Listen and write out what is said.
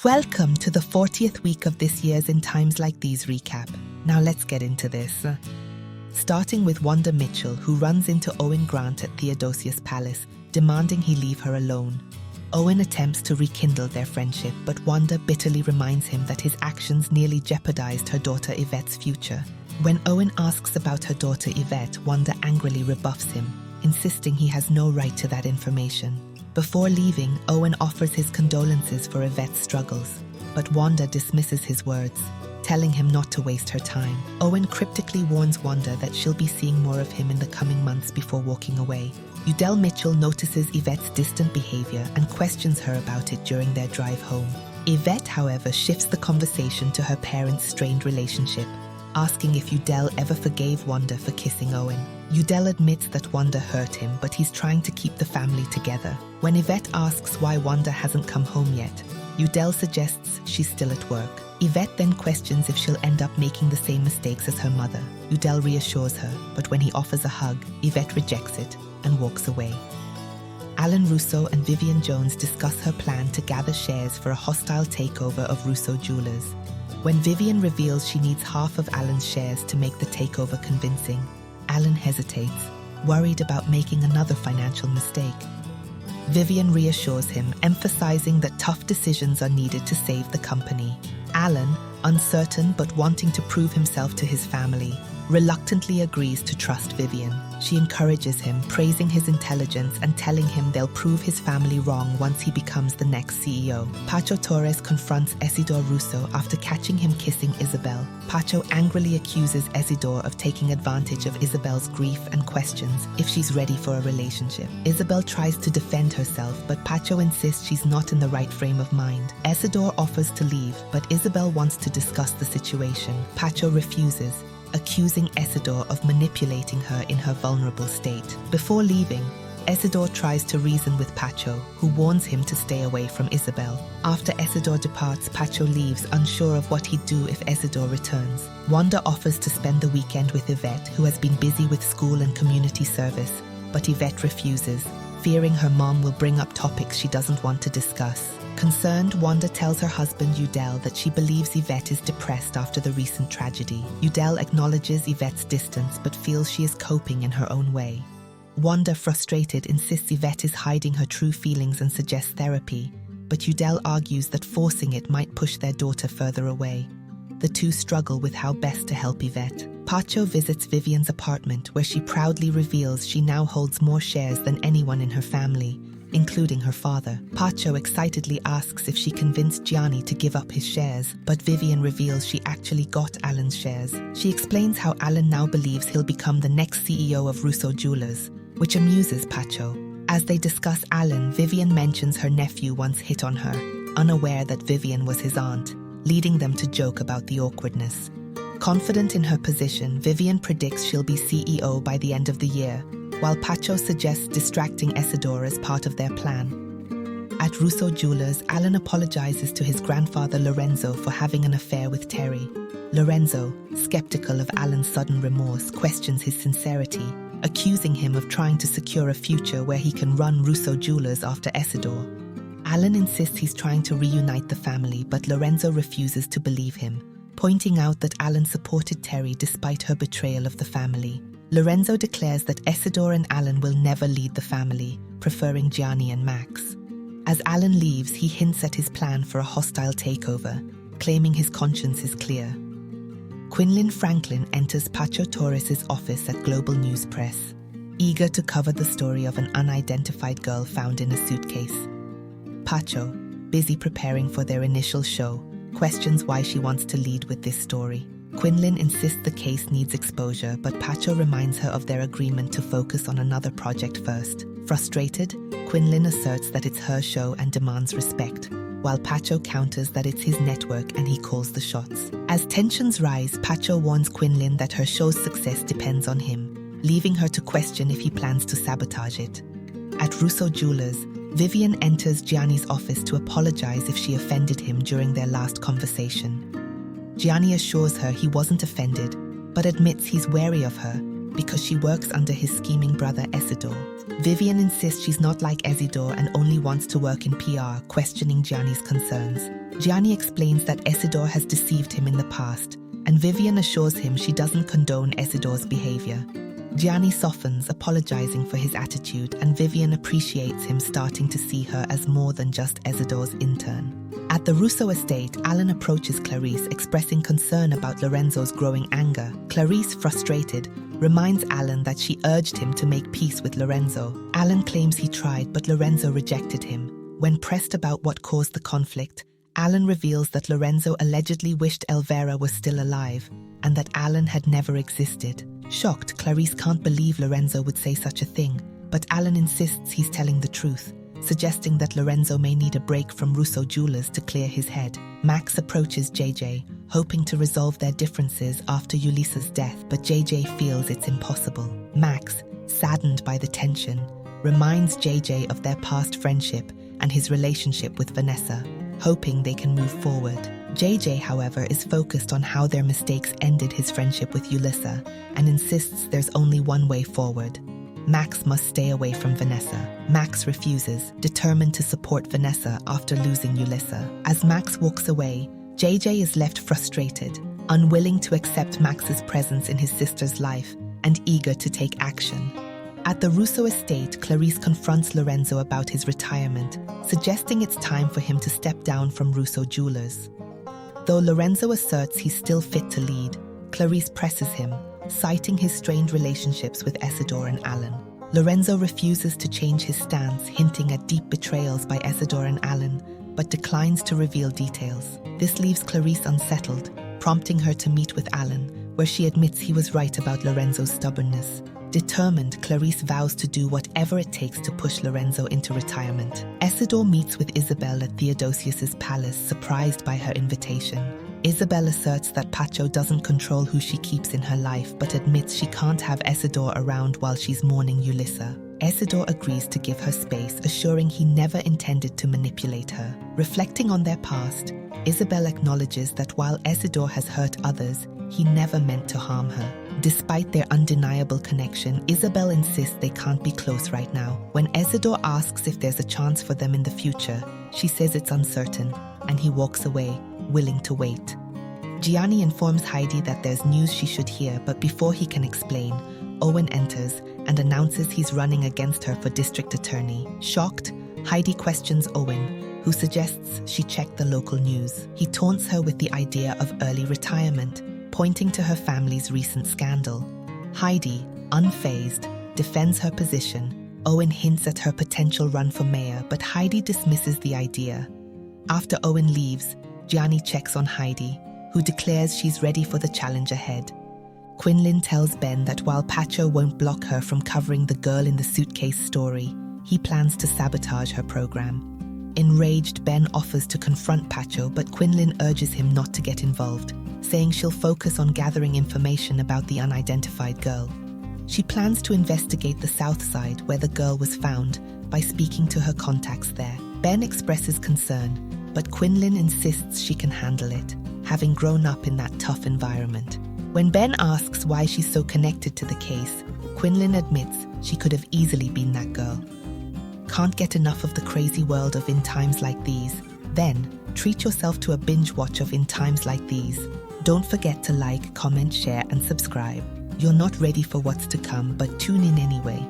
Welcome to the 40th week of this year's In Times Like These recap. Now let's get into this. Starting with Wanda Mitchell, who runs into Owen Grant at Theodosius Palace, demanding he leave her alone. Owen attempts to rekindle their friendship, but Wanda bitterly reminds him that his actions nearly jeopardized her daughter Yvette's future. When Owen asks about her daughter Yvette, Wanda angrily rebuffs him, insisting he has no right to that information. Before leaving, Owen offers his condolences for Yvette's struggles, but Wanda dismisses his words, telling him not to waste her time. Owen cryptically warns Wanda that she'll be seeing more of him in the coming months before walking away. Udell Mitchell notices Yvette's distant behavior and questions her about it during their drive home. Yvette, however, shifts the conversation to her parents' strained relationship, asking if Udell ever forgave Wanda for kissing Owen. Udell admits that Wanda hurt him, but he's trying to keep the family together. When Yvette asks why Wanda hasn't come home yet, Udell suggests she's still at work. Yvette then questions if she'll end up making the same mistakes as her mother. Udell reassures her, but when he offers a hug, Yvette rejects it and walks away. Alan Russo and Vivian Jones discuss her plan to gather shares for a hostile takeover of Russo Jewelers. When Vivian reveals she needs half of Alan's shares to make the takeover convincing, Alan hesitates, worried about making another financial mistake. Vivian reassures him, emphasizing that tough decisions are needed to save the company. Alan, uncertain but wanting to prove himself to his family, reluctantly agrees to trust Vivian. She encourages him, praising his intelligence and telling him they'll prove his family wrong once he becomes the next CEO. Pacho Torres confronts Isidore Russo after catching him kissing Isabel. Pacho angrily accuses Isidore of taking advantage of Isabel's grief and questions if she's ready for a relationship. Isabel tries to defend herself, but Pacho insists she's not in the right frame of mind. Isidore offers to leave, but Isabel wants to discuss the situation. Pacho refuses, accusing Isidore of manipulating her in her vulnerable state. Before leaving, Isidore tries to reason with Pacho, who warns him to stay away from Isabel. After Isidore departs, Pacho leaves, unsure of what he'd do if Isidore returns. Wanda offers to spend the weekend with Yvette, who has been busy with school and community service, but Yvette refuses, fearing her mom will bring up topics she doesn't want to discuss. Concerned, Wanda tells her husband Udell that she believes Yvette is depressed after the recent tragedy. Udell acknowledges Yvette's distance but feels she is coping in her own way. Wanda, frustrated, insists Yvette is hiding her true feelings and suggests therapy, but Udell argues that forcing it might push their daughter further away. The two struggle with how best to help Yvette. Pacho visits Vivian's apartment, where she proudly reveals she now holds more shares than anyone in her family, including her father. Pacho excitedly asks if she convinced Gianni to give up his shares, but Vivian reveals she actually got Alan's shares. She explains how Alan now believes he'll become the next CEO of Russo Jewelers, which amuses Pacho. As they discuss Alan, Vivian mentions her nephew once hit on her, unaware that Vivian was his aunt, leading them to joke about the awkwardness. Confident in her position, Vivian predicts she'll be CEO by the end of the year, while Pacho suggests distracting Isidore as part of their plan. At Russo Jewelers, Alan apologizes to his grandfather Lorenzo for having an affair with Terry. Lorenzo, skeptical of Alan's sudden remorse, questions his sincerity, accusing him of trying to secure a future where he can run Russo Jewelers after Isidore. Alan insists he's trying to reunite the family, but Lorenzo refuses to believe him, pointing out that Alan supported Terry despite her betrayal of the family. Lorenzo declares that Isidore and Alan will never lead the family, preferring Gianni and Max. As Alan leaves, he hints at his plan for a hostile takeover, claiming his conscience is clear. Quinlan Franklin enters Pacho Torres' office at Global News Press, eager to cover the story of an unidentified girl found in a suitcase. Pacho, busy preparing for their initial show, questions why she wants to lead with this story. Quinlan insists the case needs exposure, but Pacho reminds her of their agreement to focus on another project first. Frustrated, Quinlan asserts that it's her show and demands respect, while Pacho counters that it's his network and he calls the shots. As tensions rise, Pacho warns Quinlan that her show's success depends on him, leaving her to question if he plans to sabotage it. At Russo Jewelers, Vivian enters Gianni's office to apologize if she offended him during their last conversation. Gianni assures her he wasn't offended, but admits he's wary of her because she works under his scheming brother Isidore. Vivian insists she's not like Isidore and only wants to work in PR, questioning Gianni's concerns. Gianni explains that Isidore has deceived him in the past, and Vivian assures him she doesn't condone Isidore's behavior. Gianni softens, apologizing for his attitude, and Vivian appreciates him starting to see her as more than just Isidore's intern. At the Russo estate, Alan approaches Clarice, expressing concern about Lorenzo's growing anger. Clarice, frustrated, reminds Alan that she urged him to make peace with Lorenzo. Alan claims he tried, but Lorenzo rejected him. When pressed about what caused the conflict, Alan reveals that Lorenzo allegedly wished Elvira was still alive, and that Alan had never existed. Shocked, Clarice can't believe Lorenzo would say such a thing, but Alan insists he's telling the truth, suggesting that Lorenzo may need a break from Russo Jewelers to clear his head. Max approaches JJ, hoping to resolve their differences after Ulisa's death, but JJ feels it's impossible. Max, saddened by the tension, reminds JJ of their past friendship and his relationship with Vanessa, hoping they can move forward. JJ, however, is focused on how their mistakes ended his friendship with Ulissa and insists there's only one way forward. Max must stay away from Vanessa. Max refuses, determined to support Vanessa after losing Ulissa. As Max walks away, JJ is left frustrated, unwilling to accept Max's presence in his sister's life and eager to take action. At the Russo estate, Clarice confronts Lorenzo about his retirement, suggesting it's time for him to step down from Russo Jewelers. Though Lorenzo asserts he's still fit to lead, Clarice presses him, citing his strained relationships with Isidore and Alan. Lorenzo refuses to change his stance, hinting at deep betrayals by Isidore and Alan, but declines to reveal details. This leaves Clarice unsettled, prompting her to meet with Alan, where she admits he was right about Lorenzo's stubbornness. Determined, Clarice vows to do whatever it takes to push Lorenzo into retirement. Isidore meets with Isabel at Theodosius's palace, surprised by her invitation. Isabel asserts that Pacho doesn't control who she keeps in her life, but admits she can't have Isidore around while she's mourning Ulissa. Isidore agrees to give her space, assuring he never intended to manipulate her. Reflecting on their past, Isabel acknowledges that while Isidore has hurt others, he never meant to harm her. Despite their undeniable connection, Isabel insists they can't be close right now. When Isidore asks if there's a chance for them in the future, she says it's uncertain, and he walks away, willing to wait. Gianni informs Heidi that there's news she should hear, but before he can explain, Owen enters and announces he's running against her for district attorney. Shocked, Heidi questions Owen, who suggests she check the local news. He taunts her with the idea of early retirement, pointing to her family's recent scandal. Heidi, unfazed, defends her position. Owen hints at her potential run for mayor, but Heidi dismisses the idea. After Owen leaves, Gianni checks on Heidi, who declares she's ready for the challenge ahead. Quinlan tells Ben that while Pacho won't block her from covering the girl in the suitcase story, he plans to sabotage her program. Enraged, Ben offers to confront Pacho, but Quinlan urges him not to get involved, saying she'll focus on gathering information about the unidentified girl. She plans to investigate the south side where the girl was found by speaking to her contacts there. Ben expresses concern, but Quinlan insists she can handle it, having grown up in that tough environment. When Ben asks why she's so connected to the case, Quinlan admits she could have easily been that girl. Can't get enough of the crazy world of In Times Like These? Then, treat yourself to a binge watch of In Times Like These. Don't forget to like, comment, share, and subscribe. You're not ready for what's to come, but tune in anyway.